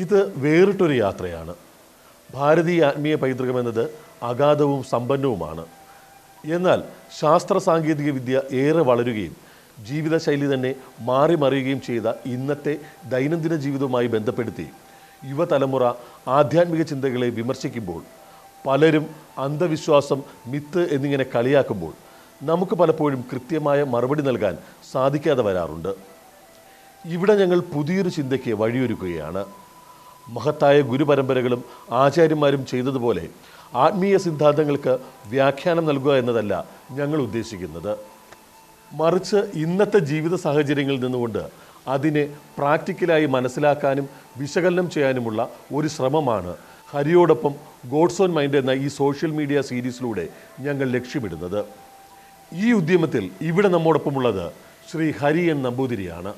ഇത് വേറിട്ടൊരു യാത്രയാണ്. ഭാരതീയ ആത്മീയ പൈതൃകം എന്നത് അഗാധവും സമ്പന്നവുമാണ്. എന്നാൽ ശാസ്ത്ര സാങ്കേതിക വിദ്യ ഏറെ വളരുകയും ജീവിതശൈലി തന്നെ മാറി മറിയുകയും ചെയ്ത ഇന്നത്തെ ദൈനംദിന ജീവിതവുമായി ബന്ധപ്പെടുത്തി യുവതലമുറ ആധ്യാത്മിക ചിന്തകളെ വിമർശിക്കുമ്പോൾ, പലരും അന്ധവിശ്വാസം, മിത്ത് എന്നിങ്ങനെ കളിയാക്കുമ്പോൾ നമുക്ക് പലപ്പോഴും കൃത്യമായ മറുപടി നൽകാൻ സാധിക്കാതെ വരാറുണ്ട്. ഇവിടെ ഞങ്ങൾ പുതിയൊരു ചിന്തയ്ക്ക് വഴിയൊരുക്കുകയാണ്. മഹത്തായ ഗുരുപരമ്പരകളും ആചാര്യന്മാരും ചെയ്തതുപോലെ ആത്മീയ സിദ്ധാന്തങ്ങൾക്ക് വ്യാഖ്യാനം നൽകുക എന്നതല്ല ഞങ്ങൾ ഉദ്ദേശിക്കുന്നത്. മറിച്ച് ഇന്നത്തെ ജീവിത സാഹചര്യങ്ങളിൽ നിന്നുകൊണ്ട് അതിനെ പ്രാക്ടിക്കലായി മനസ്സിലാക്കാനും വിശകലനം ചെയ്യാനുമുള്ള ഒരു ശ്രമമാണ് ഹരിയോടൊപ്പം ഗോഡ്സ് ഓൺ മൈൻഡ് എന്ന ഈ സോഷ്യൽ മീഡിയ സീരീസിലൂടെ ഞങ്ങൾ ലക്ഷ്യമിടുന്നത്. ഈ ഉദ്യമത്തിൽ ഇവിടെ നമ്മോടൊപ്പമുള്ളത് ശ്രീ ഹരി എൻ നമ്പൂതിരിയാണ്.